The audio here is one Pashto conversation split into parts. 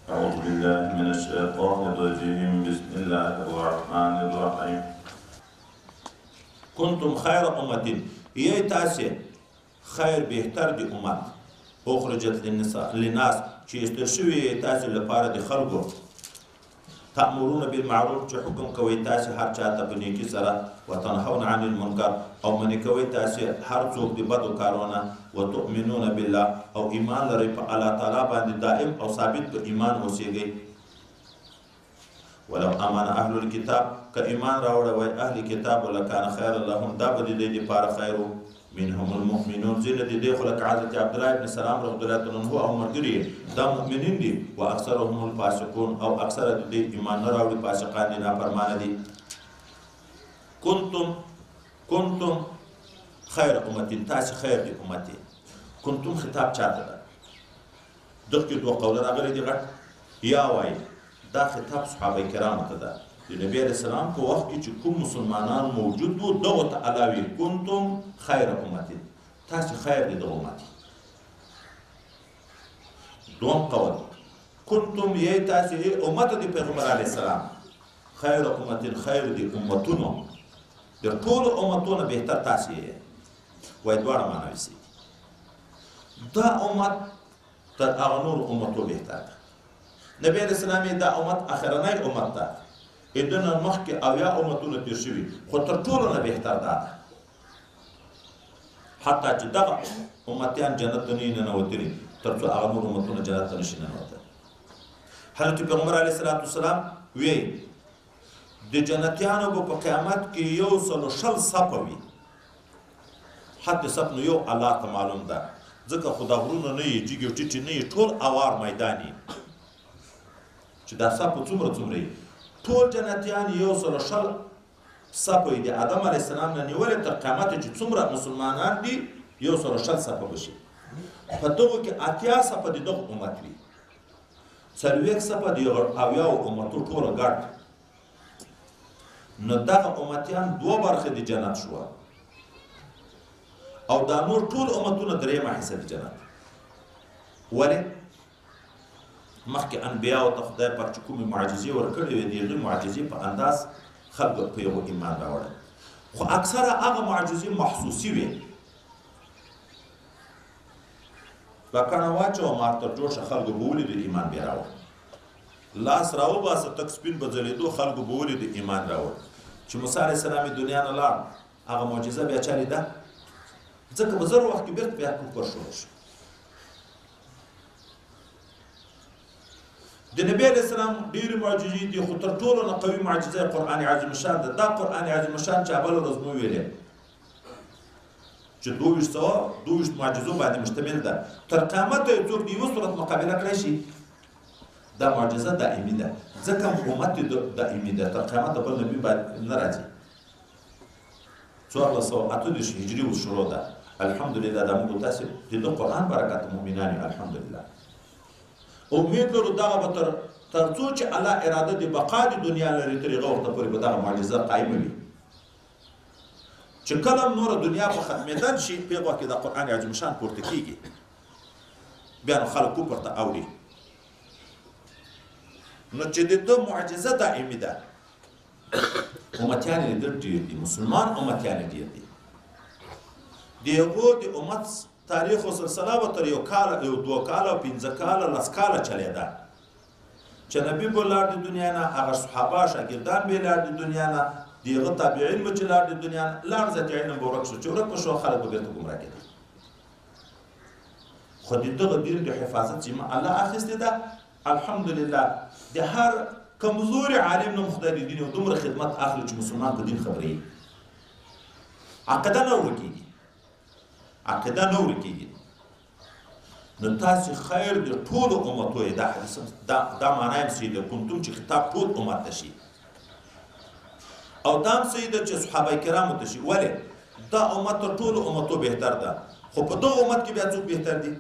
أعوذ بالله من الشيطان الرجيم بسم الله الرحمن الرحيم کنتم خیر امتین یی تاسې خیر بهتر دی امت اخرجت للناس چې ایستل شوي تاسې لپاره د خلکو تأمرون بالمعروف چې حکم کوي تاسې هر چاته په نیکي سره وتنهون عن المنکر او منې کوي تاسې هر څوک د بدو کارونه وتؤمنون بالله او ایمان لرئ په الله تعالی باندې دائم او ثابت په ایمان اوسیږئ ولو امن اهل الكتاب که ایمان راوړه وای اهل کتاب لکان خیر لهم دا به د دې لپاره خیر منهم المؤمنون ځینې د دې خو لکه حضرت عبدالله ابن سلام رضی الله عنه او ملګري دا مؤمنین دي و اکثرهم الفاسقون او اکثر د دې ایمان نه راوړي فاسقان دي نافرمانه دي کنتم خیر امتین تاسې خیر دی امتې کنتم خطاب چاته ده دغه دوه قوله راغلي دي غټ یا وایي دا خطاب صحابه کرامو ته ده د نبی علیه السلام په وخت کې چې کوم مسلمانان موجود وو دغو ته الله ویل کنتم خیر امتین تاسې خیر دی د امت دوم قول کنتم یی تاسې امت د پیغمبر علیه السلام خیر امتین خیر دی امتونو د ټولو امتونو بهتر تاسې یې وایي دواړه معناوې سي دا امت تر هغه نورو امتو بهتر ده نبی علیہ السلام دا امت اخرنی امت ده ادنه مخکې اویا امتونه تیر شوي خو تر ټولو نه بهتر دا ده حتی چې دغه امتیان جنت ته نه ننوتلي تر څو هغه نور امتونه جنت ته نشي ننوتلی حضرت پیغمبر علیه الصلاة والسلام وی د جنتیانو به په قیامت کې 120 صفه وي حد صف نو یو الله ته معلوم ده ځکه خو دا غرونه نه یي جګې او ټیټې نه یي ټول اوار میدان یي چې دا صفه څومره وي ټول جنتیان 120 صفه دي آدم علیه السلام نه نیولې تر قیامت چې څومره مسلمانان دي 120 صفه بشي په دغو کې اتیا صفه د دغه امت وي 40 صفه د اویاو امتو ټوله ګډ نو دغه امتیان دوه برخې د جنت شو او دا نور ټول امتونه درېیمه حصه د جنت ولې مخکې انبیاو ته خدای پاک چې کومې معجزې ورکړې وې د هغې معجزې په انداز خلکو په یو ایمان راوړل خو اکثره هغه معجزې محسوسي وې لکڼه واچوه مار تر جوشه خلکو به ولې د ایمان بیا راوړل لاس راوباسه تک سپین به ځلېدو خلکو به ولې د ایمان راوړل چې موسی علیه السلام یې دنیا نه لاړ هغه معجزه بیا چا لیده ځکه به زر وخت کې بېرته بیا کفر شروع شو د نبی علیه السلام ډېرې معجزې دي خو تر ټولو نه قوي معجزه قرآن عظیم شان ده دا قرآن عظیم شان چې بله ورځ مو ویلې چې 22 معجزو باندې مشتمل ده تر قیامته یو څوک د یوه صورت مقابله کړی شي دا معجزه دائمي ده ځکه امت دائمي ده تر قیامته بل نبي باید نه راځي 1438 هجري اوس شروع ده الحمدلله دا موږ تاسې د ده قرآن برکت مؤمنان یو الحمدلله امید لرو دغه به تر څو چې الله اراده د بقا د دنیا لري تر هغه وخته پورې به دغه معجزه قایمه وي چې کله نوره دنیا په ختمېدل شي په هغه وخت کې د قرآن عظیم شان پورته کېږي بیا نو خلک کفر ته اوري نو چې د ده معجزه دائمي ده امتیان یې ډېر دي مسلمان امتیان یې ډېر دي د هغو د امت تاریخ و سلسله به تر یو کال یو 2 کاله 15 کاله 10 کاله چلېده چې نبي به لاړ د دنیا نه هغه صحابه شاګردان به لاړ د دنیا نه د هغه تابعین به چې لاړ د دنیا نه لاړ ذات علم به ورک شو چې ورک شو خلک به بېرته ګمراه کېدل خو د دغه دین د حفاظت چې الله اخیستې ده الحمدلله د هر کمزوري عالم نه خدای د دین او دومره خدمت اخلي چې مسلمان په دین خبرې عقیده نه ورکېږي عقیده نه ورکېږي نو تاسې خیر د ټولو امتو یې دا حدیث دا معنا یې صحیح ده کنتم چې خطاب ټول امت ته شي او دا هم صحیح ده چې صحابه کرامو ته شي ولې دا امت تر ټولو امتو بهتر ده خو په دغه امت کې بیا څوک بهتر دي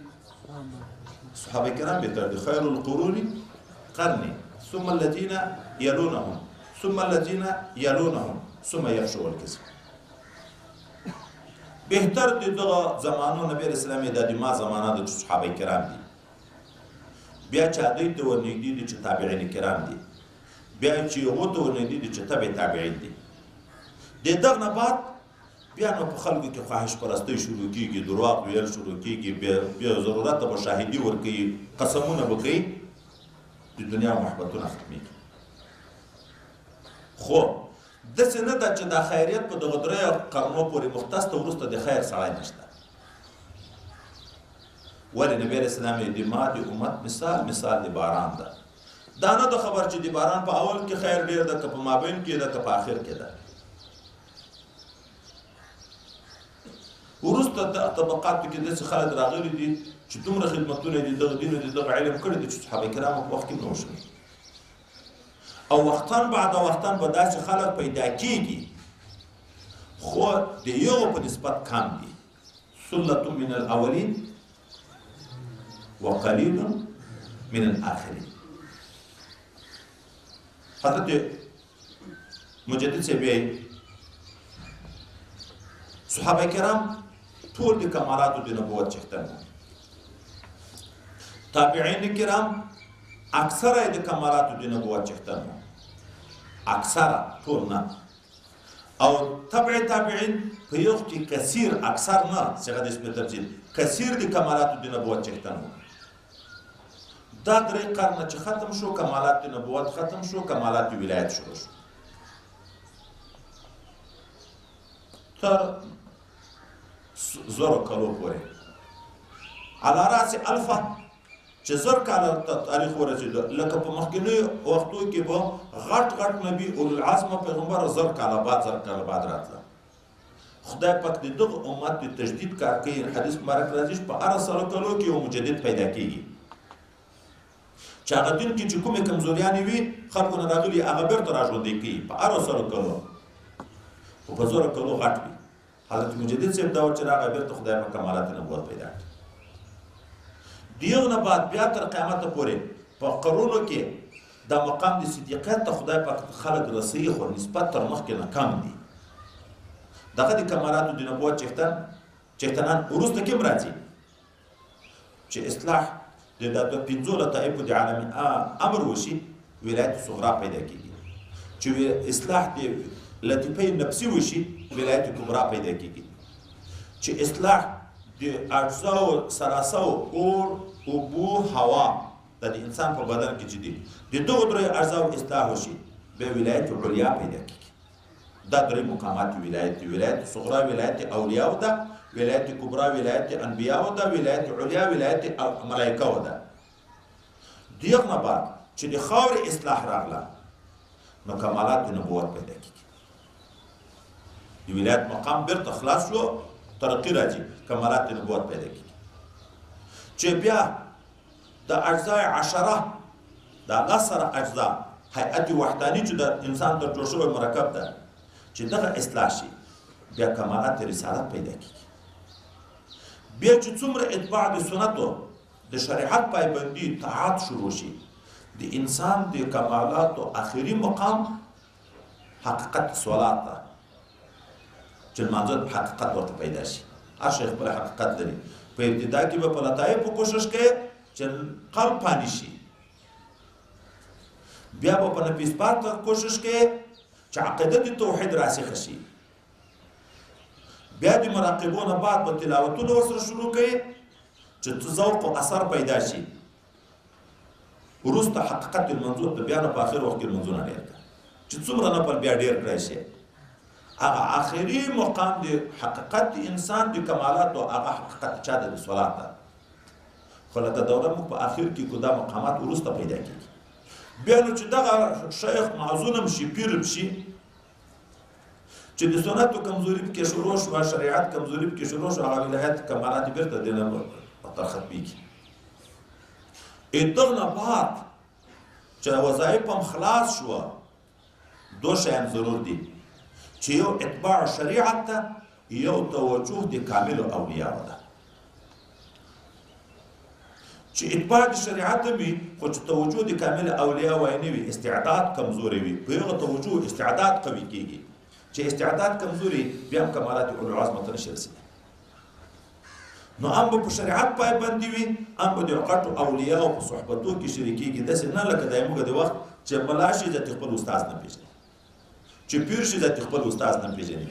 صحابه کرام بهتر دي خیر القرون قرني ثم الذين يلونهم ثم الذين يلونهم ثم يخشوا الكذب بهتر دي دغه زمانو نبی رسول الله د ما زمانه د صحابه کرام دي بیا چې هغوی ته ورنږدې دي چې تابعین کرام دي، بیا چې هغو ته ورنږدې دي چې تبع تابعین دي. د دغه نه بعد بیا نو په خلکو کې خواهش پرستۍ شروع کېږي، درواغ ویل شروع کېږي، بیا ضرورت به شاهدي ورکوي، قسمونه به کوي، د دنیا محبتونه ختمېږي. خو داسې نه ده چې دا خیریت په دغه دریو قرنو پورې مختص ته وروسته د خیر سړی نشته. ولې نبي علیه السلام یې د ما د امت مثال د باران ده. دا نه ده خبر چې د باران په اول کې خیر ډېر ده، که په مابین کې ده، که په آخر کې ده. وروسته د طبقاتو کې داسې خلک راغلي دي چې دومره خدمتونه دي دغه دین او د دغه علم کړي دي چې صحابه کرامو په وخت کې نه وشول. او وختان بعد وختان به داسې خلک پیدا کېږي، خو د یو په نسبت کم دي. سلة من الاولین وقلیل من الاخرین. حضرت مجدد سے بھی صحابه کرام ټول د کمالاتو د نبوت څښتن، تابعین کرام اکثره د کمالاتو د نبوت څښتن، اکثره ټول نه، او تابعین په یو کې کثیر، اکثر نه، څنګه د اسم تفضیل کثیر د کمالاتو د نبوت څښتن. دا درې قرنه چې ختم شو، کمالات د نبوت ختم شو، کمالات د ولایت شروع شو. تر زرو کلو پورې علی راس الفا چې زر کاله تاریخ ورسېده، لکه په مخکینیو وختو کې به غټ نبي اولوالعزم پیغمبر زر کاله بعد راتله. خدای پاک د دغه امت د تجدید کار کوي. حدیث مبارک راځي چې په هره سلو کلو کې یو مجدد پیدا کېږي، چې هغه دین کې چې کومې کمزوریانې وي خلکو نه راغلي هغه بېرته راژوندی کوي په هره سلو کلو، خو په زرو کلو غټ وي. حضرت مجدد صاحب دا و چې راغی بېرته خدای په کمالات نبوت پیدا کړي. د هغه نه بعد بیا تر قیامته پورې په قرونو کې دا مقام د صدیقیت ته خدای پاک خلک رسوي، خو نسبت تر مخکې نه کم دي. دغه د کمالاتو د نبوت څښتنان وروسته کوم راځي چې اصلاح د پنځو لطایفو د عالم امر وشي، ولایت صغرا پیدا کېږي. چې اصلاح د لطیفه نفسي وشي، ولایت کبرا پیدا کېږي. چې اصلاح د اجزاو سراسو اور، اوبو، هوا د انسان په بدن کې چې دي د دغو درې اجزاو اصلاح وشي، بیا ولایت علیا پیدا کېږي. دا درې مقامات ولایت دي. ولایت صغرا ولایت اولیاء ده، ولایت کبرا ولایت انبیاء ده، ولایت علیا ولایت ملائکه ده. دغه نه بعد چې د خاورې اصلاح راغله، نو کمالات د نبوت پیدا کېږي. د ولایت مقام بیرته خلاص شو، ترقی راځي، کمالات د نبوت پیدا کېږي. چې بیا د اجزای عشره، د 10 اجزا هیئت وحدانی چې د انسان تر جوړ شوی مرکب ده، چې دغه اصلاح شي، بیا کمالات رسالت پیدا کېږي. بیا چې څومره اتباع د سنتو د شریعت پایبندي طاعت شروع شي، د انسان د کمالاتو آخري مقام حقیقت صلات ده، چې لمانځه حقیقت ورته پیدا شي. هر شی خپل حقیقت لري. په ابتدا کې به په لطایفو کوشش کوي چې قلب پانی شي، بیا به په نفي اثبات کوشش کوي چې عقیده د توحید راسخه شي، بیا د مراقبونه بعد به تلاوتونه ورسره شروع کوي چې ذوق او اثر پیدا شي. وروسته حقیقت المنظور ته بیا نه په آخر وخت کې لمونځونه ډېر کړه، چې څومره نفل بیا ډېر کړی شي. هغه آخري مقام د حقیقت د انسان د کمالاتو، هغه حقیقت چا د صلات ده. خو لکه دوره موږ په آخر کې دا مقامات وروسته پیدا کېږي. بیا نو چې دغه شیخ معزونم شي، پیرم شي، چې د سنتو کمزوري پکې شروع شوه، شریعت کمزوري پکې شروع شوه، هغه ولایت کمالات بیرته د نه ختمېږي. دغه نه بعد چې وظایف هم خلاص شوه، دو شیان ضرور دي، چې یو اتباع شریعت ته، یو توجه د کامل اولیاء ده. چې اتباع د شریعت وي، خو چې توجه د کامل اولیاء وای نه وي، استعداد کمزوري وي، په هغه توجه استعداد قوي کېږي. چې استعداد کمزوري، بیا هم کمالات اولوالعزم ته نشي رسېدلی. نو هم به په شریعت پایبندي وي هم به د غټو اولیاو په صحبتو کې شریکېږي داسې نه لکه دا موږ د وخت چې ملا شي ذاتي خپل استاد نه پېژني چې پیر شي ذاتي خپل استاد نه پېژني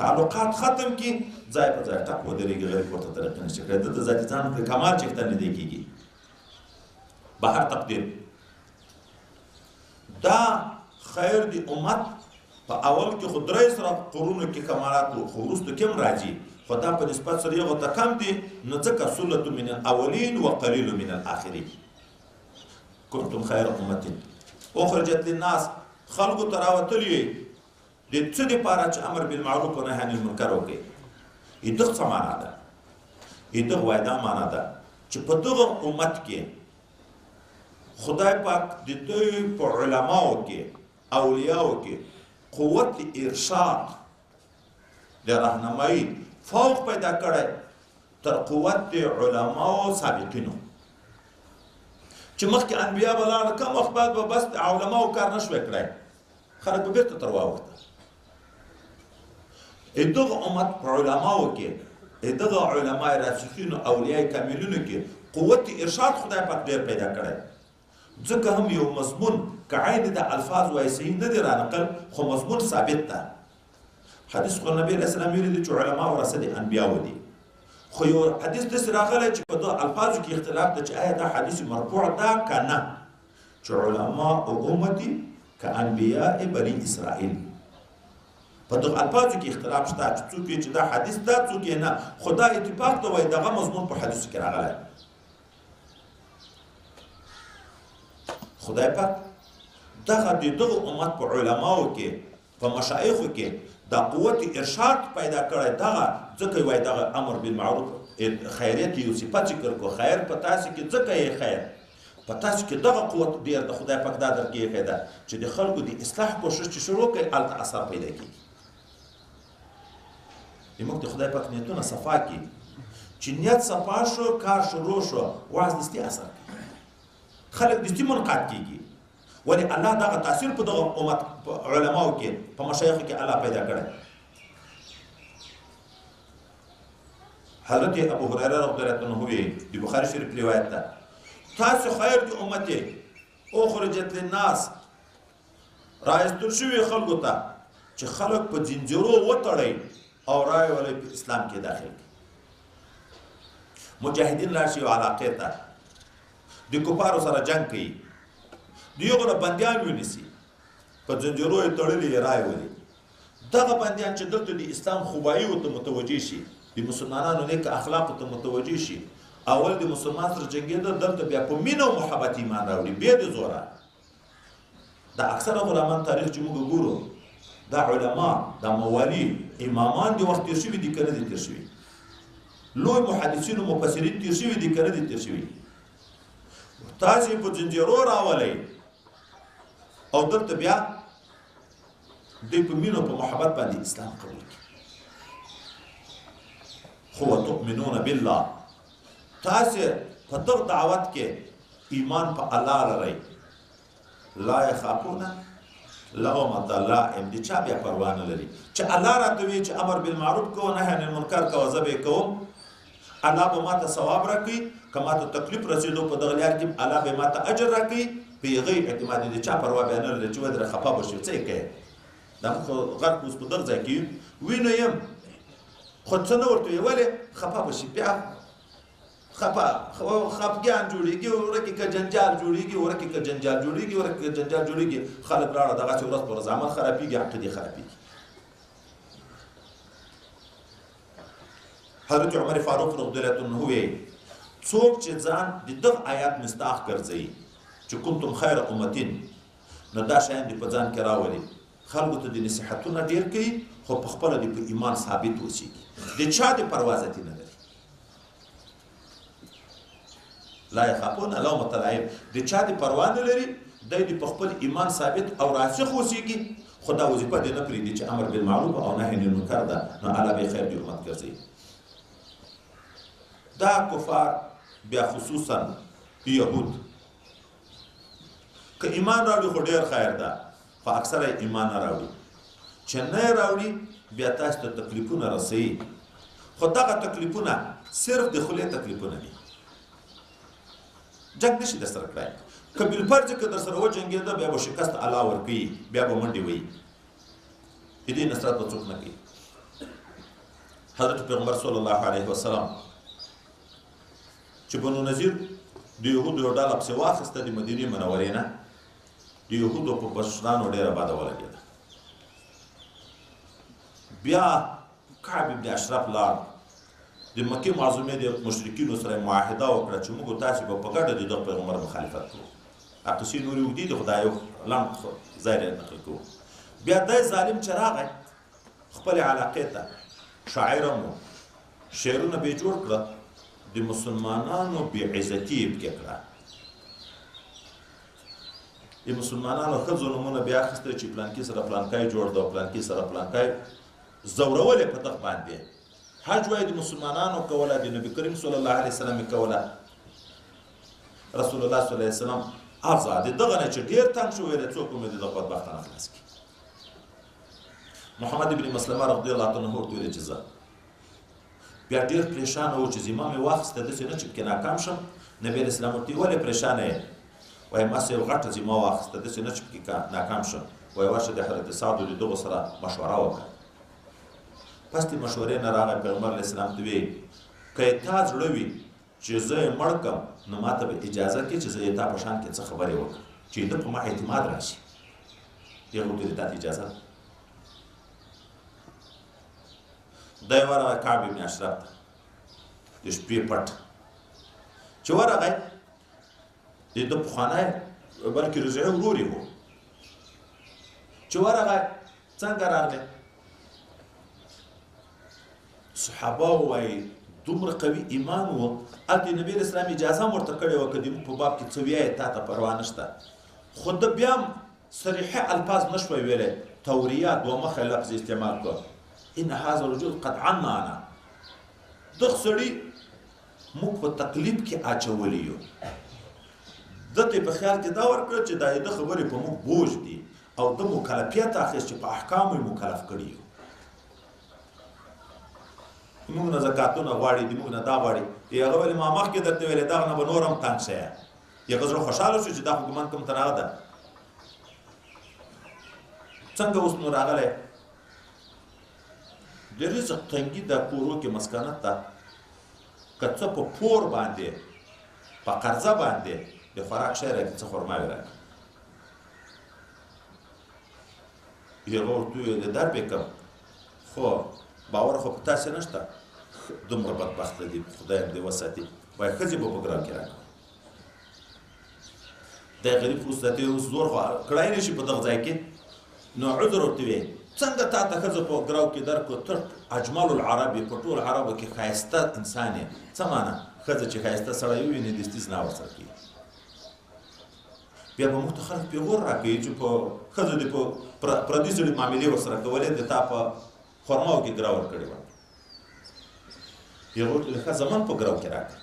تعلقات ختم کی ځای په ځای ټک ودرېږي غیر پورته طریقې نشي کړی د ذاتي ځان په کمال چکته نه دی کېږي بهر تقدیر دا خیر دی امت په اول کې خو درې سره قرونو کې کمالات خو وروسته کې هم راځي خو دا په نسبت سره یو ته کم دي نو ځکه سلة من الاولین وقلیل من الاخرین کنتم خیر امت اخرجت للناس خلقو ته راوتلي د څه دپاره چې امر بالمعروف و نهی عن المنکر وکړي دغه څه معنا ده دغه وایي دا معنا ده چې په دغه امت کې خدای پاک د دوی په علماو کې اولیاو کې قوت ارشاد د راهنمایي فوق پیدا کړی تر قوت د علماو سابقینو چې مخکې انبیا به لاړه کم وخت بعد به بس د علماو کار نه شوی کړی خلک به بېرته تر واوښته دغه امت په علماو کې دغه علما راسخینو اولیاء کاملینو کې قوت ارشاد خدای پاک ډېر پیدا کړی ځکه هم یو مضمون که عین د الفاظ وایي صحیح نه دی رانقل خو مضمون ثابت ده حدیث خو نبی علیه السلام ویلي دي چې علما ورثه د انبیاو دي خو یو حدیث داسې راغلی چې په دغه الفاظو کې اختلاف ده چې آیا دا حدیث مرفوع ده که نه چې علما او امتي كأنبياء بني إسرائيل فدغ الفاظو کې اختلاف شته چې څوک چې دا حدیث ده څوک نه خدا اتفاق ته وایي دغه مضمون په حدیث کې راغلی خدای پاک دغه د دغه امت په علماو کې په مشایخو کې دا قوت ارشاد پیدا کړی دغه ځکه وایي دغه امر بالمعروف خیریت یو صفت ذکر کو خیر په تاسو کې ځکه یې خیر په تاسو کې دغه قوت ډېر د خدای پاک دا درکې ده چې د خلکو د اصلاح کوشش چې شروع کړي هلته اثر پیدا کېږي موږ د خدای پاک نیتونه صفا کړي چې نیت صفا شو کار شروع شو وعظ دستي اثر کوي خلک دستي منقاد کېږي ولې الله دغه تاثیر په دغه امت په علماو کې په مشایخو کې الله پیدا کړی حضرت ابو هريره رضی الله عنه د بخاري شریف روایت ده تاسو خیر دی امته اخرجت للناس راایستل شوي خلکو ته چې خلک په زنجیرو وتړئ او رای ولې په اسلام کې داخل کړي مجاهدین راشي علاقې ته د کفارو سره جنگ کوي د یو نه بندیان ونیسي په زنجیرو یې تړلي رای ولې دغه بندیان چې دلته د اسلام خوبایي ورته متوجه شي د مسلمانانو نیک اخلاقو ته متوجه شي اول د مسلمان سره جنګېده دلته بیا په مینه او محبت ایمان راوړي بیا د زوره دا اکثره غلامان تاریخ چې موږ ګورو دا علما دا موالي امامان د وخت تیر شوي دي که نه دي تیر شوي لوی محدثین او مفسرین تیر شوي دي که نه دي تیر شوي تاسې په زنجیرو راولئ او دلته بیا دوی په مینه او په محبت باندې اسلام قبول کړي خو تؤمنون بالله تاسې په دغه دعوت کې ایمان په الله لرئ لا یخافون لومة لائم د چا بیا پروا نه لري چې الله راته وایي چې امر بالمعروف کوه نهی عن المنکر کوه زه به یې کوم الله به ماته ثواب راکړي که ماته تکلیف رسېدو په دغه لار کې الله به ماته اجر راکړي په هغې اعتماد د چا پروا بیا نه لري چې ودرې خفه به شي څه یې کوې دا خو غرق اوس په دغه ځای کې وینه یم خو څه نه ورته وایي ولې خفه به شي بیا خفګان جوړېږي ورکې که جنجال جوړېږي ورکې که جنجال جوړېږي ورکې که جنجال جوړېږي خلک لاړه دغسې ورځ په ورځ عمل خرابېږي عقیدې خرابېږي حضرت عمر فاروق رضی الله عنه وایي څوک چې ځان د دغه آیات مستاق ګرځوي چې کنتم خیر امتین نو دا شیان دې په ځان کې راولي خلکو ته د نصیحتونه ډېر کوي خو په خپله دې په ایمان ثابت اوسېږي د چا د پروازتي نه لري لا یخافون لومة لائم د چا د پروا نه لري دی د په خپل ایمان ثابت او راسخ اوسېږي خو دا وظیفه دې نه پرېږدي چې امر بالمعروف او نهی عن المنکر ده نو الله به خیر د امت ګرځوي دا کفار بیا خصوصا یهود که ایمان راوړي خو ډېر خیر ده خو اکثره ایمان نه راوړي چې نه یې راوړي بیا تاسو ته تکلیفونه رسوي خو دغه تکلیفونه صرف د خولې تکلیفونه دي جنګ نشي در سره کړای که بالفرض که در سره وجنګېده بیا به شکست الله ورکوي بیا به منډې وهي د دې نصرت به څوک نه کوي حضرت پیغمبر صلی الله علیه وسلم چې بنو نذیر د یهودو یو ډله پسې واخیسته د مدینې منورې نه د یهودو په مشرانو ډېره بده ولګېده بیا کعب ابن اشرف لاړ د مکې معظمې د مشرکینو سره معاهده وکړه چې موږ تاسې به په ګډه د دغه پیغمبر مخالفت کوو قصې نورې اوږدې دي خو دا یو لنډ ځای نقل کوو بیا دی ظالم چې راغی خپلې علاقې ته شاعر هم و شعرونه به یې جوړ کړه د مسلمانانو بې عزتي یې پکې کړه د مسلمانانو ښځو نومونه بیا اخیسته چې پلانکي سره پلانکی جوړ ده او پلانکي سره پلانکی زورول یې په دغه باندې حج وایي د مسلمانانو کوله د نبي کریم صلی الله علیه وسلم یې کوله رسول الله صلی الله علیه وسلم آزاد دغه نه چې ډېر تنګ شو ویل څوک مې د دغه بدبختانه خلاص کړي محمد ابن مسلمه رضی الله عنه ورته ویل چې زه بیا ډېر پریشانه و چې زما مې واخیسته داسې نه چې پکې ناکام شم نبي علیه السلام ورته ولې پریشانه یې وایي ماسې یو غټه زما واخیسته داسې نه چې پکې ناکام شم وایي ورشه د حضرت سعد د دغو سره مشوره وکړه پس د مشورې نه راغی پیغمبر علیه السلام ته ویې که یې تا زړه وي چې زه یې مړ کړم نو ما ته به اجازه کړي چې زه یې تا په شان کې څه خبرې وکړم چې ده په ما اعتماد راشي هغه ورته ویل تا ته اجازه ده دی ورغی کعب ابن اشرف ته د شپې پټ چې ورغی د ده پخوانی بلکې رضعي ورور یې و چې ورغی څنګه راغلی صحابه وایي دومره قوي ایمان و هلته نبي اسلام اجازه هم ورته کړې وه که د موږ په باب کې څه ویایې تا ته پروا نشته خو ده بیا هم صریحه الفاظ نه شوی ویلی توریه دوه مخی لفظ استعمال کړ ان هذا الرجل قد عنانا دغه سړي موږ په تکلیف کې اچولی یو ده ته په خیال کې دا ورکړه چې دا د خبرې په موږ بوج دي او د مکلفیت اخیست چې په احکامو یې مکلف کړي یو موږ نه زکاتونه غواړي د موږ نه دا غواړي هغه ویلې ما مخکې درته ویلې دغه نه به نور هم تنګ شی هغه زړه خوشحاله شو چې دا خو ګمان کوم ته راغله څنګه اوس نو راغلی د رزق تنګي د کورو کې مسکنت ته که څه په پور باندې په قرضه باندې د خوراک شی راکړي څه خرماوې راکړي هغه ورته ویلې در به کړم خو باور خو په تاسې نشته دومره بدبخته دي خدای دې وساتي وایي ښځې به په ګرام کې راکړي دی غریب خو ستې اوس زور خو کړی نه شي په دغه ځای کې نو عذر ورته ویې څنګه تا ته ښځه په ګراو کې درکړو ته اجمال العرب په ټول عربو کې ښایسته انسان یې څه معنا ښځه چې ښایسته سړی وویني د استثنا ورسره کوي بیا به موږ ته خلک پیغور راکوي چې په ښځو دې په پردي سړي معاملې ورسره کولې د تا په خرماو کې ګرا ورکړې وه هغه ورته ښه زمن په ګراو کې راکړه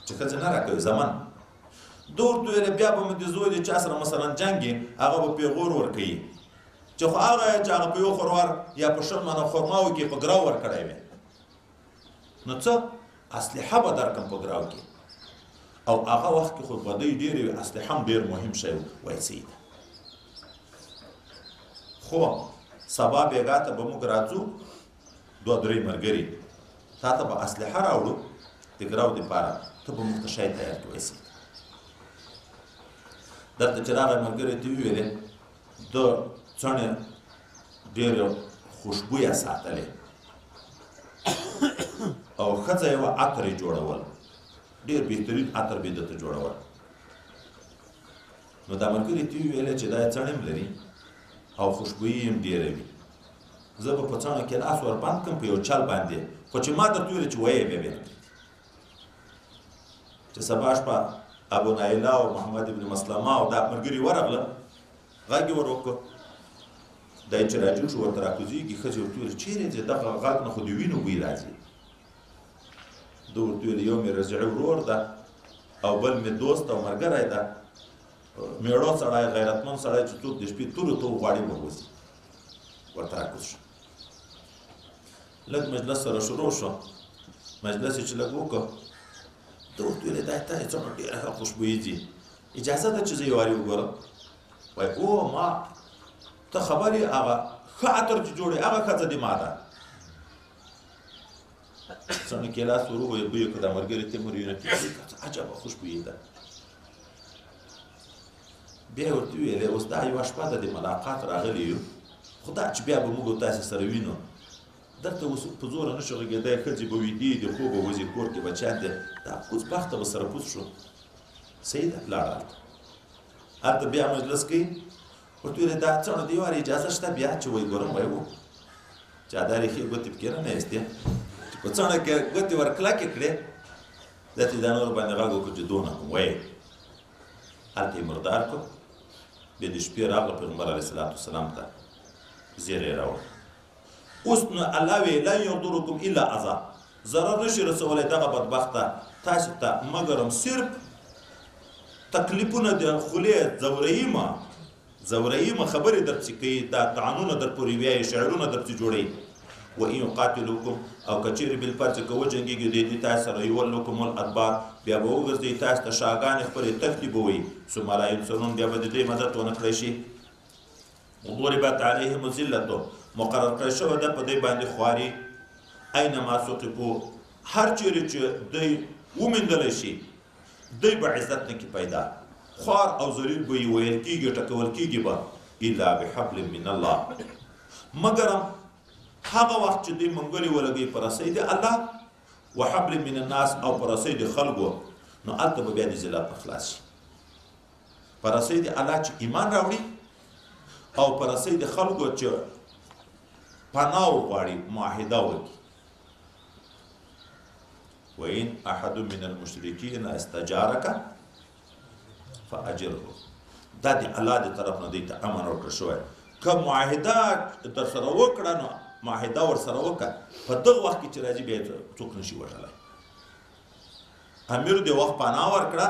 چې ښځه نه راکوي زمن ده ورته ویلې بیا به مې د زوی د چا سره مثلا جنګ یې هغه به پیغور ورکوي چې خو هغه چې هغه په یو خروار یا په شل منه خرماو کې په ګراو ورکړی وی نو څه اسلحه به درکړم په ګراو کې او هغه وخت کې خو بدۍ ډېرې وي اسلحه هم ډېر مهم شی وایي سیده خو سبا بیګا ته به موږ راځو دوه درې ملګري تا ته به اسلحه راوړو د ګراو دپاره ته به موږ ته شی تیار کړو وایي سیده درته چې راغی ملګري ته وویلې د څڼې ډېر خوشبویه ساتلې او ښځه یې وه عطر یې جوړول ډېر بهترین عطر به یې درته جوړول نو دا ملګري ته وویلې چې دا یې څڼې هم لري او خوشبویي یې هم ډېره وي زه به په څڼو کې لاس وربند کړم په یو چل باندې خو چې ما درته ویلې چې ویې بیا بیا چې سبا شپه ابو نایله او محمد ابن مسلمه او دا ملګري ورغله غږ یې ور وکړ دی چې راجو شو ورته راکوزېږي ښځې ورته ویل چېرې ځې دغه غږ نه خو د وینو بوی راځي ده ورته ویل یو مې رضعي ورور ده او بل مې دوست او ملګری ده میړو سړی غیرتمند سړی چې څوک د شپې تورو ته وغواړي به وځي ورته راکوز شو لږ مجلس سره شروع شو مجلس چې لږ وکړ ده ورته ویلې دا تا څومره ډېره ښه خوشبويي دي اجازه ده چې زه یې وارې وګورم وایي او ما ته خبر یې هغه ښه عطر چې جوړوي هغه ښځه دې ما ده سړي کې لاس ور وویل بوی یې کړ دا ملګري ته مور یې عجبه خوشبويي ده بیا یې ورته وویلې اوس دا یوه شپه ده د ملاقات راغلي یو خو دا چې بیا به موږ تاسې سره وینو دلته اوس په زوره نه شو غږېدی ښځې به ویدې دي خوب به وځي کور کې بچیان دي دا کوز بخته به سره کوز شو صحیح ده لاړه هلته بیا مجلس کوي ورته ویلې دا څڼو دې وارې اجازه شته بیا چې وایي ګورم وایي و چادر یې ښې ګوتې پکې نه نایستې چې په څڼه کې ګوتې ور کلکې کړې دا چې دا نور باندې غږ وکړو چې دونه کوم وایي هلته یې مردار کړو بیا د شپې راغله پیغمبر علیه السلام ته زیری یې راوړ اوس نو الله وی لن یضرکم الا اذى ضرر نشي رسولی دغه بدبخته تاسو ته مګرم صرف تکلیفونه د خولې ځورهیمه خبرې درپسې کوي دا طعنونه در پورې ویایي شعرونه درپسې جوړوي وان یقاتلوکم او که چیرې بالفرض که وجنګېږي دوی دې تاسو سره یولکم الادبار بیا به وګرځوي تاسو ته شاګانې خپلې تښتې به وایي ثم لا ینصرون بیا به د دوی مدد ونه کړی شي وضربت علیهم الذلة مقرر کړی شوی ده په دوی باندې خواري اینما ثقفو هر چیرې چې دوی وموندلی شي دوی به عزت نه کي پیدا خوار او ذلیل به یې ویل کېږي ټکول کېږي به الا بحبل من الله مګرم هغه وخت چې دوی منګولې ولګوي په رسۍ د الله وحبل من الناس او په رسۍ د خلکو نو هلته به بیا د ذلت نه خلاص شي په رسۍ د الله چې ایمان راوړي او په رسۍ د خلکو چې پناه وغواړي معاهده وکړي وإن أحد من المشركين استجارك فأجره دا د الله د طرف نه دوی ته امن ورکړل شوی که معاهده در سره وکړه نو معاهده ورسره وکړه په دغه وخت کې چې راځي بیا څوک نشي وژلی امیر د وخت پناه ورکړه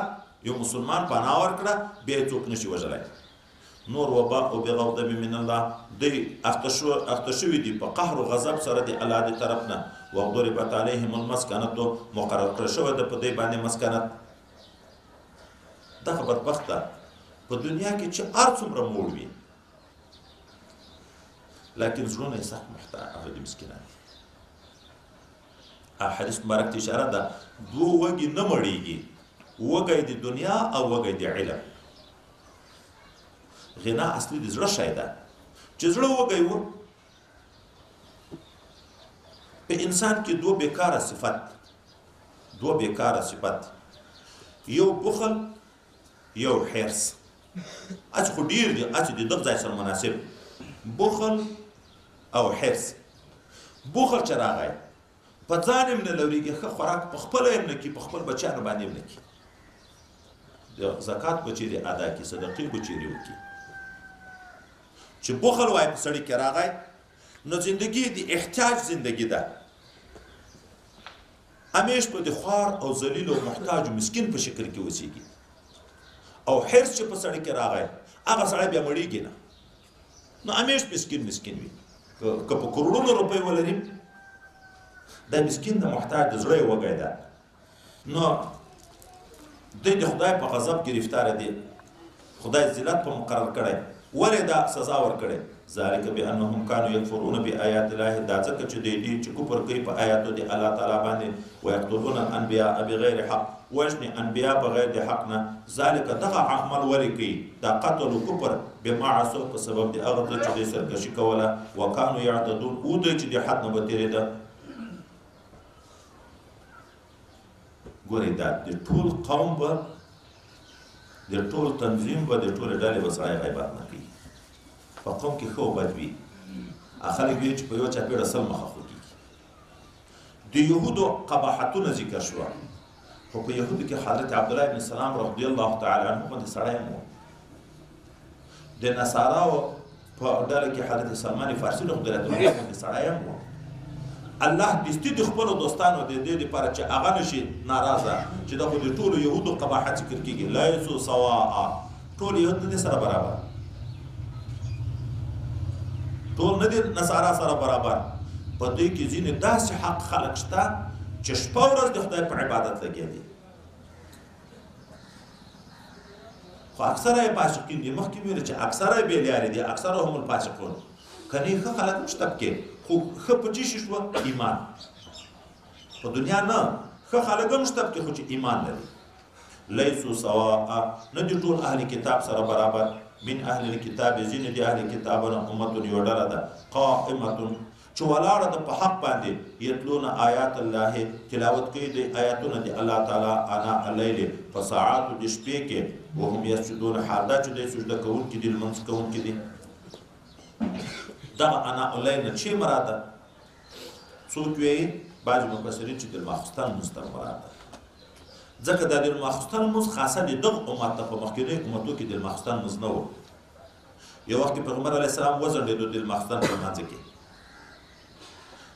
یو مسلمان پناه ورکړه بیا یې څوک نشي وژلی نور وبا او بغضب من الله دوی اخته شوي دي په قهر و غضب سره د الله د طرف نه وضربت علیهم المسکنة مقرر کړی شوی ده په دوی باندې مسکنت دغه بدبخته په دنیا کې چې هر څومره موړ وي لکن زړونه یې سخت محتاج هغه د مسکینان دي حدیث مبارک ته اشاره ده دوه وږي نه مړېږي وږی د دنیا او وږی د علم غنا اصلي د زړه شی ده چې زړه وږی و په انسان کې دوه بیکاره صفت یو بخل یو حرص اڅ خو ډیر دي اڅ د دغه ځای سره مناسب بخل او حرص بخل چې راغی په ځان هم نه لورېږي ښه خوراک په خپله هم نه کي په خپل بچیانو باندې هم نه کي د زکات به چیرې ادا کړي صدقې به چیرې وکړي چې بخل وای په سړي کې راغی نو زندگی د احتیاج زندگی ده همیش په د خوار او ذلیل او محتاج او مسکین په شکل کې اوسېږي او حرص چې په سړي کې راغی هغه سړی بیا مړېږي نه نو همیش مسکین وي که په کروڑونو روپۍ ولري دا مسکین د محتاج د زړه یې وږی ده نو دوی د خدای په غضب ګرفتاره دي خدای ذلت په مقرر کړی ولې دا سزا ورکړې ذلک بانهم كانوا يكفرون بآيات الله دا ځکه چې دوی چې کفر کوي په آیاتو د الله تعالی باندې ويقتلون الانبیاء بغیر حق وجني انبیاء بغیر د حق نه ذلک دغه عمل ولې کوي دا قتل او کفر بما عصوا په سبب د هغه چې دوی سرکشي کوله وکانو يعتدون او دوی چې د حد نه بتیریده ګورې دا د ټول قوم به د ټول تنظیم به د ټولې ډلې به سړی غیبت نه کوي په قوم کې ښه او بد وي خلک وایي چې په یو چاپېړه سل مخه خوږېږي د یهودو قباحتونه ذکر شوه خو په یهودو کې حضرت عبدالله بن سلام رضی الله تعالی عنه باندې سړی هم و د نصاراو په ډله کې حضرت سلمان فارسي رضی الله باندې سړی هم و الله دستي د خپلو دوستانو د دې لپاره چې هغه نشي ناراضه چې دا خو د ټولو یهودو قباحت ذکر کېږي لیسو سواء ټول یهود نه دي سره برابر ټول نه دي نصارا سره برابر په دوی کې ځینې داسې حق خلک شته چې شپه ورځ د خدای په عبادت لګیا دي. خو اکثره یې فاسقین دي. مخکې مې ویل چې اکثره یې بېلارې دي، اکثره هم الفاسقون. کنې ښه خلک هم شته پکې، خو ښه په څه شي شوه؟ ایمان. په دنیا نه، ښه خلک هم شته پکې خو چې ایمان لري. لیسو سواء، نه دي ټول اهل کتاب سره برابر. من اهل الكتاب، ځینې د اهل کتابونه امتون یوه ډله ده، قائمتون چې ولاړه ده په حق باندې، یتلون آیات الله، تلاوت کوي د آیاتونه د الله تعالی انا اللیل، په ساعاتو د شپې کې، وهم یسجدون، حال دا چې دوی سجده کوونکي دي، لمونځ کوونکي دي. دغه انا اللیل نه چې مراد ده؟ څوک وایي بعضې مفسرین چې د ماخستن لمونځ ته مراد ده، ځکه دا د ماخستن لمونځ خاصه د دغه امت ته، په مخکینیو امتو کې د ماخستن لمونځ نه و. یو وخت کې پیغمبر علیه السلام وځنډېدو د ماخستن په لمانځه کې.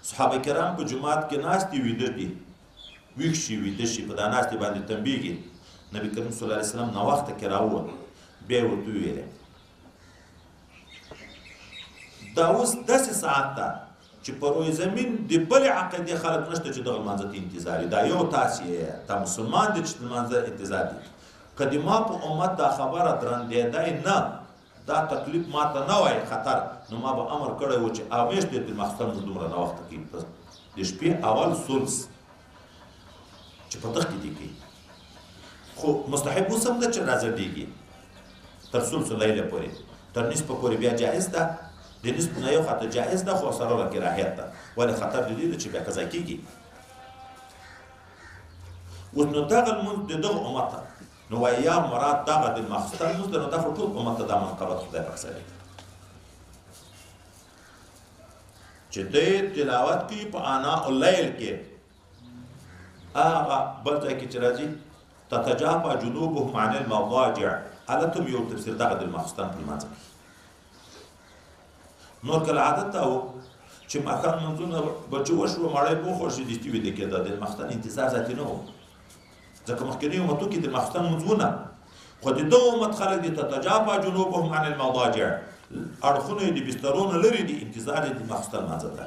صحابه کرام په جماعت کې ناست دي، ویده دي، ویښ شي ویده شي، په دا ناستې باندې تنبیږي. نبي کریم صلی الله علیه وسلم ناوخته کې راووت، بیا یې ورته وویلې دا اوس داسې ساعت ده چې په روی زمین د بلې عقیدې خلک نشته چې دغه لمانځه ته انتظار دي. دا یو تاسې یې، دا مسلمان دی چې د لمانځه انتظار دي. که د ما په امت دا خبره درندېدی نه، دا تکلیف ما ته نه وای خطر، نو ما به امر کړی و چې همیش د ماخستن لمونځ دومره ناوخته کوي، د شپې اول ثلث چې په دغه کې دي کوي. خو مستحب اوس هم ده چې راځنډېږي تر ثلث لیله پورې، تر نصفه پورې بیا جایز ده. د نصف نه یو خطه جایز ده، خو سره له کراهیت ده، ولې خطر د دې ده چې بیا قضا کېږي. اوس نو دغه لمونځ د دغه امت ته، نو وایي یا مراد دغه د ماخستن لمونځ ده، نو دا خو ټول امت ته دا منقبت خدای پاک سره چې دوی تلاوت کوي په اناء اللیل کې. هغه بل ځای کې چې راځي تتجافى جنوبهم عن المضاجع، هلته هم یو تفسیر دغه د ماخستن په لمانځه کې. نور کله عادت ته و چې ماښام لمونځونه به چې وشوه مړی پوخوړ شي دستي ویده کېده، د ماخستن انتظار ذاتي نه و، ځکه مخکینیو امتو کې د ماخستن لمونځونه، خو د دغه امت خلک دي تتجافى جنوبهم عن المضاجع، اړخونه یې د بسترو نه لرې دي، انتظار یې د ماخستن لمانځه ته.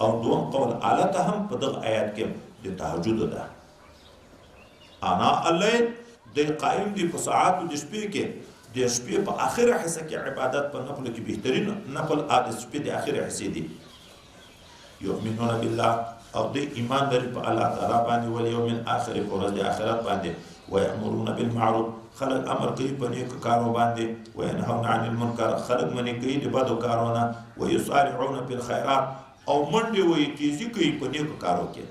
او دوم قول الته هم په دغه آیات کې د تهجد ده. انا اللیل د قائم دي په ساعاتو د شپې کې، د شپې په آخره حصه کې عبادت په نفلو کې بهترین نفل د شپې د آخره حصې دي. یؤمنون بالله، او د ایمان لري په الله تعالی باندې، والیوم الاخر، په ورځ د آخرت باندې، ویأمرون بالمعروف، خلق امر کوي په نیکو کارو باندې، وینهون عن المنکر، خلق منې کوي د بدو کارونه، ویسارعون بالخیرات، او منډې وایي تیزي کوي په نیکو کارو کې،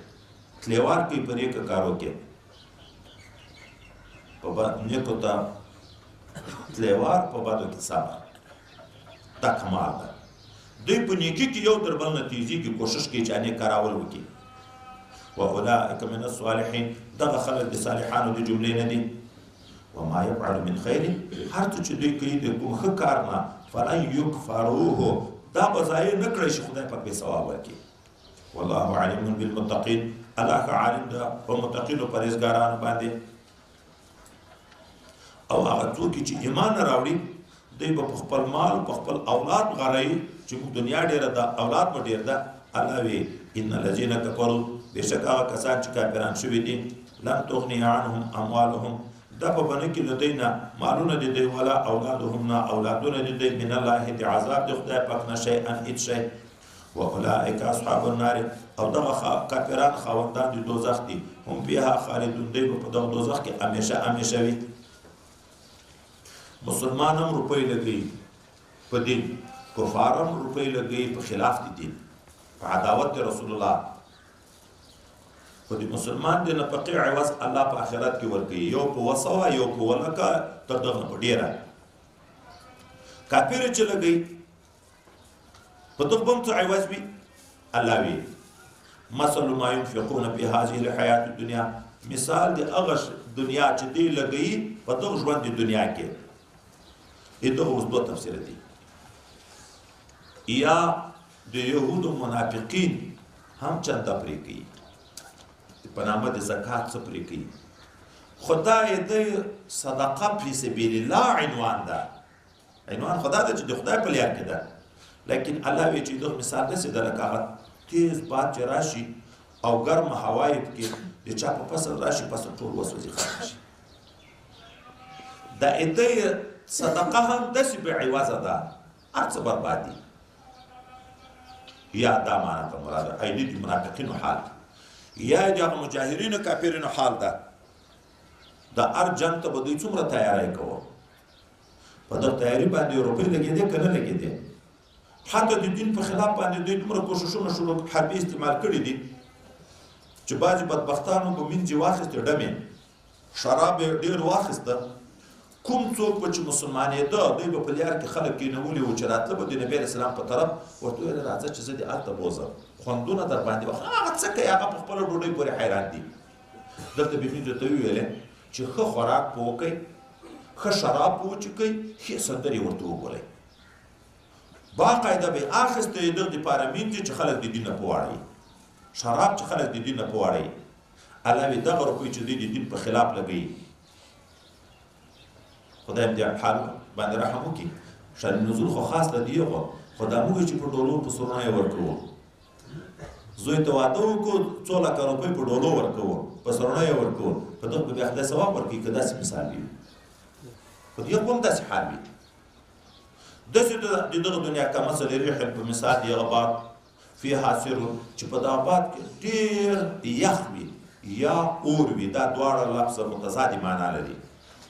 تلیوار کوي په نیکو کارو کې. په نیکو ته تلیوار، په بدو کې صبر، دا کمال ده. دوی په نیکي کې یو تر بل نه تیزیږي، کوشش کوي چې نیک کارول وکړي. واولئک من الصالحین، دغه خلک د صالحانو د جملې نه دي. وما يفعل من خیر، هر څه چې دوی کوي د کوم ښه کار نه، فلن یکفروه، دا به ضایع نه کړی شي، خدای پاک به ثواب ورکړي. والله علیم بالمتقین، الله ښه عالم ده په متقینو پرهیزګارانو باندې. او هغه څوک چې ایمان نه راوړي، دوی به په خپل مال په خپل اولاد غرایي چې موږ دنیا ډېره ده، اولاد به ډېر ده. الله وی ان الذین کفروا، بېشک هغه کسان چې کافران شوي دي، لن تغني عنهم اموالهم، دا په بنه کې له دوی نه مالونه د دوی، ولا اولادهم، نه اولادونه د دوی، من الله د عذاب د خدای پاک نه شیئا هیڅ شی. واولئک اصحاب النار، او دغه کافران خاوندان د دوزخ دي، هم فیها خالدون، دوی به په دغه دوزخ کې همیشه همیشه وي. مسلمان هم روپۍ لګوي په دین، کفار هم روپۍ لګوي په خلاف د دین، په عداوت د رسول الله. خو د مسلمان د نفقې عوض الله په آخرت کې ورکوي، یو په 100، یو په 100، تر دغه په ډېره. کافر چې لګوي په دغه به هم څه عوض وي. الله وي مثل ما ينفقون في هذه الحیات الدنیا، مثال د هغه دنیا چې دی لګوي په دغه ژوند د دنیا کې. دغه اوس دوه تفسیر دي. یا د یهودو منافقین هم چنده پرې کوي، په نامه د زکات څه پرې کوي، خدای د صدقه فی سبیل الله عنوان ده، عنوان خدای ده چې د خدای په لار کې ده. لیکن الله وی چې دغه مثال داسې ده لکه هغه تیز باد چې راشي او ګرمه هوا یې پکې د چا په فصل راشي فصل ټول وسوځي ختم شي د ایدې صدقه هم داسې بې عوضه ده هر څه برباد دي یا دا معنی ته مراد ایدې د منافقینو حال یا د هغه مجاهرینو کافرینو حال ده د هر جنګ ته به دوی څومره تیاری کوو په دغه تیاري باندې روپۍ لګېدې که نه لګېدې حتی د دین په خلاف باندې دوی دومره کوښښونه شروع حربي استعمال کړي دي چې بعضې بدبختانو به مینځې واخیستې ډمې شراب یې ډېر واخیسته کوم څوک به چې مسلمانېده دوی به په لار کې خلک کېنولي وو چې راتله به د نبي علیه السلام په طرف ورته ویل راځه چې زه دې هلته بوځم خوندونه در باندې هغه څه کوي هغه په خپله ډوډۍ پورې حیران دي دلته بیخي درته وویلې چې ښه خوراک په وکئ ښه شراب په وچکئ ښې سندرې ورته وګورئ باقاعده به اخیسته یې دغه دپاره مینځي چې خلک د دین نه پواړوي شراب چې خلک د دین نه پواړوي الله وي دغه روپۍ چې دوی د دین په خلاف لګوي خدای دې حال باندې رحم وکړي شان نزول خو خاص د دې خو دا موږ چې په ډولو په سرونه یې ورکوو زوی ته واده وکړو 2 لکه روپۍ په ډولو ورکوو په سرونه یې ورکوو په دغه به بیا خدای ثواب ورکړي که داسې مثال وي خو دې هم داسې حال وي داسې د دغه دنیا کمثل ریح په مثال د هغه باد فیها سر چې په دغه باد کې ډېر یخ وي یا اور وي دا دواړه لفظ متضادې معنا لري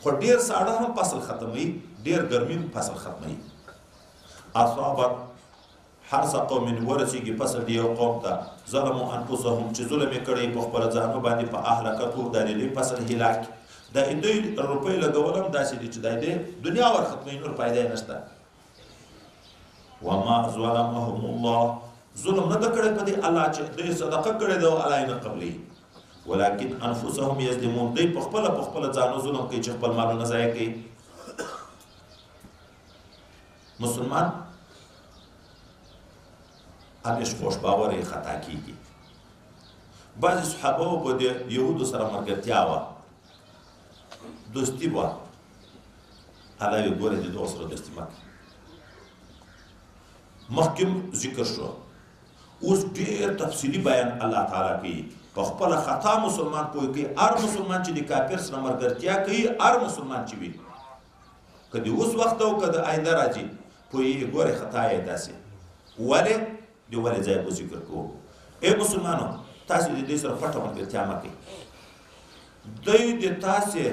خو ډېر ساړه هم فصل ختموي ډېر ګرمي هم فصل ختموي اصابت حرث قوم ورسیږي فصل د یو قوم ته ظلموا انفسهم چې ظلم یې کړی په خپله ځانو باندې په اهلکتو د دې فصل هلاک د دوی روپۍ لګول هم داسې دي چې د دې دنیا ورختموي نور فایده یې نشته وما ظلمهم الله ظلم نه ده کړی په دې الله چې دوی صدقه کړې ده او الله یې نه قبلوي ولكن انفسهم یظلمون دوی په خپله ځانو ظلم کوي چې خپل مالونه ضایع کوي مسلمان همیش خوش باور یې خطا کیږي بعضې صحابه په د یهودو سره ملګرتیا وه دوستي وه الله یې ګوره د دغو سره دوستي مه کوي مخکې ذکر شو اوس ډېر تفصیلي بیان الله تعالی کوي په خپله خطا مسلمان پوه کوي هر مسلمان چې د کافر سره ملګرتیا کوي هر مسلمان چې وي که د اوس وخت او که د آینده راځي پوهېږي ګورې خطا یې داسې ولې د ولې ځای به ذکر کوو ای مسلمانو تاسې د دې سره پټه ملګرتیا مه کوئ دوی د تاسې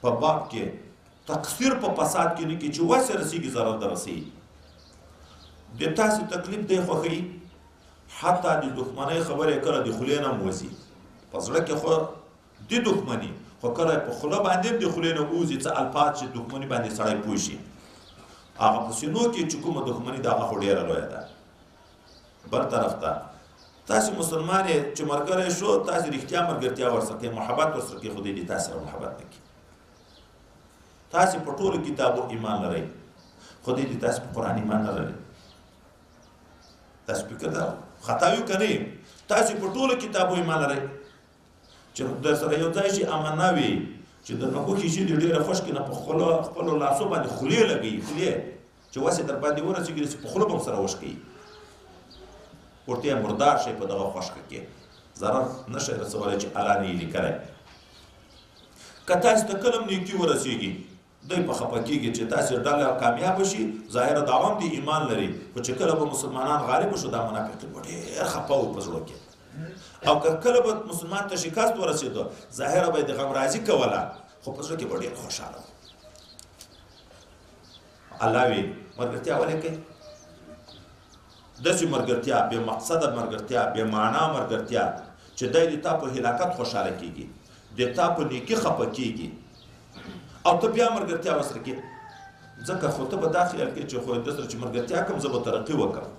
په باب کې تقصیر په فساد کې نه کوي چې وسې رسېږي ضرر در رسېږي د تاسې تکلیف دی خوښوي حتی د دښمنۍ خبرې کله د خولې نه هم وځي په زړه کې خو د دښمني خو کله په خوله باندې هم د خولې نه وځي څه الفاظ چې دښمني باندې سړی پوه شي هغه په سینو کې چې کومه دښمني د هغه خو ډېره لویه ده بل طرف ته تاسې مسلمان یې چې ملګری شو تاسې رښتیا ملګرتیا ورسره کوئ محبت ورسره کوئ خو دې تاسې سره محبت نه کوي تاسې په ټولو کتابو ایمان لرئ خو دې تاسې په قرآن ایمان نه لرئ تاسې فکر دا خطا یو که نه تاسې په ټولو کتابو ایمان لرئ چې در سره یو ځای شي امنا وي چې درنه خوښې شي د ډېره خوښ کې نه په خپلو لاسو باندې خولې لګوي خولې چې وسې در باندې ورسېږي چې په خوله به هم سره وش کوي ورته یې مردار شي په دغه خوشکه کې ضرر نه شي رسولی چې الله نه یې لیکلی که تاسې ته کله هم نیکي ورسېږي دوی په خفه کېږي چې تاسې ډله کامیابه شي ظاهره دا هم د ایمان لري خو چې کله به مسلمانان غالب شو دا منافقین به ډېر خفه وو په زړه کې او که کله به مسلمان ته شکست ورسېدو ظاهره به یې د غمرازي کوله خو په زړه کې به ډېر خوشحاله و الله وي ملګرتیا ولې کوي داسې ملګرتیا بې مقصده ملګرتیا بې معنا ملګرتیا چې دی د تا په هلاکت خوشحاله کېږي د تا په نیکي خفه کېږي او ته بیا ملګرتیا ورسره کې ځکه خو ته به دا خیال کوې چې خو د سره چې ملګرتیا کوم زه به ترقي وکړم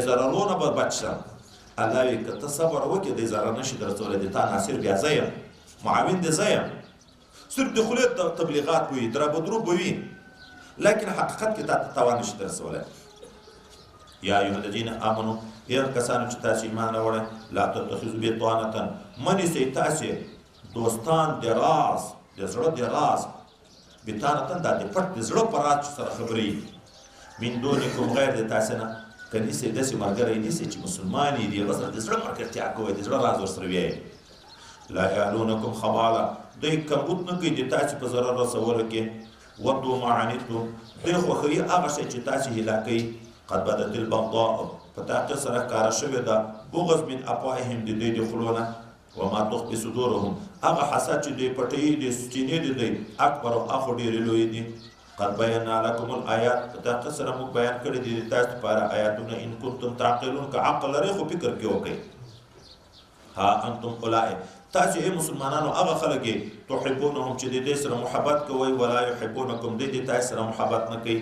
ضررونه به بچ شم الله وي که ته صبر وکړې دی ضرر نشي در رسولی د تا ناصر بیا زه یم معاون دی زه یم صرف د خولې تبلیغات به وي درابدرو به وي لیکن حقیقت کې تا ته تاوان نشي در رسولی یا ایها الذین آمنو هغه کسانو چې تاسې ایمان راوړئ لا تتخذوا بطانة مه نیسئ تاسې دوستان د راز د زړه د راز بطانة دا د پټ د زړه په راز چې سره خبرې من دونکم غیر د تاسې نه که نیسئ داسې ملګری نیسئ چې مسلمان یې د هغه سره د زړه ملګرتیا کوئ د زړه راز ورسره ویایئ لا یعلونکم خبالا دوی کمبود نه کوي د تاسې په ضرر رسولو کې ودو ما عنتم دوی خوښوي هغه شی چې تاسې هلاکوي قد بدت البغضاء په تحقیق سره ښکاره شوې ده بغض من افواههم د دوی د خولو نه وما تخفي صدورهم هغه حسد چې دوی پټوي د سینې د دوی اکبر او اخو ډېرې لویې دي قد بینا لکم الآیات په تحقیق سره موږ بیان کړي دي د تاسو لپاره آیاتونه ان کنتم تعقلون که عقل لرئ خو فکر کې وکړئ ها انتم اولئک تاسو ای مسلمانانو هغه خلک یې تحبونهم چې د دې سره محبت کوئ ولا یحبونکم د دې تاسو سره محبت نه کوي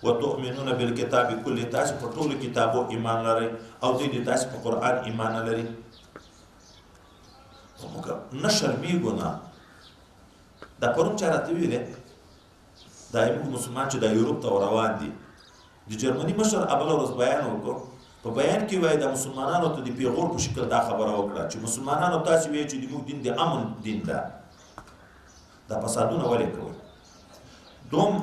وتؤمنون بالکتاب کله تاسو په ټولو کتابو ایمان لرئ او د دې تاسو په قرآن ایمان نه لرئ موږ نه شرمېږو نه دا پرون چا راته ویلې دا موږ مسلمان چې د یورپ ته روان دي د جرمني مشر اوله ورځ بیان وکړ په بیان کې وایي د مسلمانانو ته د پیغور په شکل دا خبره وکړه چې مسلمانانو تاسو وایي چې زموږ دین د امن دین ده دا فسادونه ولې کوئ دوم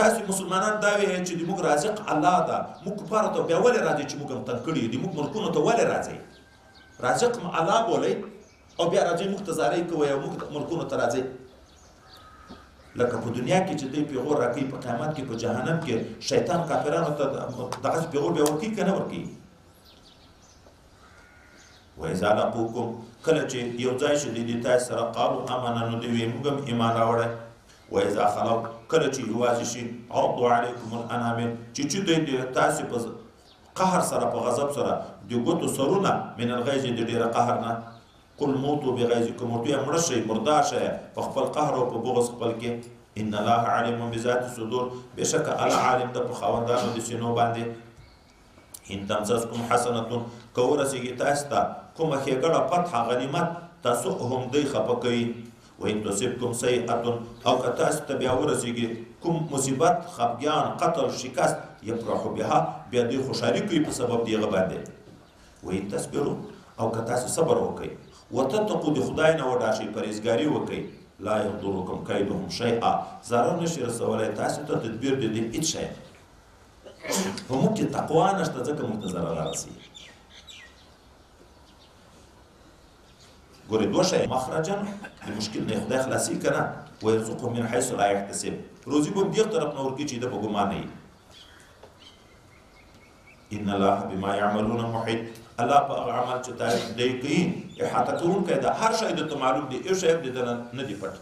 تاسو مسلمانان دا وایي چې زموږ رازق الله ده موږ کفارو ته بیا ولې راځئ چې موږ هم تنګ کړي یو زموږ ملکونو ته ولې راځئ رازق الله بولئ او بیا راځئ موږ ته زارۍ کوئ او موږ ملکونو ته راځئ لکه په دنیا کې چې دوی پیغور راکوي په قیامت کې په جهنم کې شیطان کافرانو ته دغسې پیغور بیا ورکوي که نه ورکوي وإذا لقوکم کله چې یو ځای شو دوی د تاسو سره قالو آمنا نو دوی وایي موږ هم ایمان راوړی وإذا خلو کله چې یوازې شي عضوا علیکم الانامل چې دوی د تاسو په قهر سره په غضب سره د ګوتو سرونه من الغیظ د ډېره قهر نه قل موتوا بغیظکم ورته مړه شئ مردار شئ په خپل قهر او په بغض خپل کې ان الله علیم بذات الصدور بشک الله عالم د په خاوندانو د سینو باندې ان تمسسکم حسنه که ورسیږي تاسو ته کومه ښېګړه فتح غنیمت تسؤهم دوی خفه کوي وان تصبکم سیئه او که تاسو ته بیا ورسیږي کوم مصیبت خفګیان قتل شکست یفرحوا بها بیا دوی خوشحالي کوي په سبب د هغه باندې وان تصبروا او که تاسو صبر وکئ وتتقوا د خدای نه وډار شئ پرهیزګاري وکئ لا یضرکم کیدهم شیئا ضرر نشي رسولی تاسو ته تدبیر د دې هېڅ شی په موږ کې تقوا نشته ځکه موږ ته ضرر رارسي ګورې دوه شی مخرجا د مشکل نه خدای خلاصي که نه ویرزقه من حیث لا یحتسب روزي به هم دې طرف نه ورکوي چې ده په ګمان نه وي ان الله بما يعملون محيط الله په هغه عمل چې دوی کوي احاطه کوونکی ده هر شی درته معلوم دی یو شی هم د ده نه دی پټ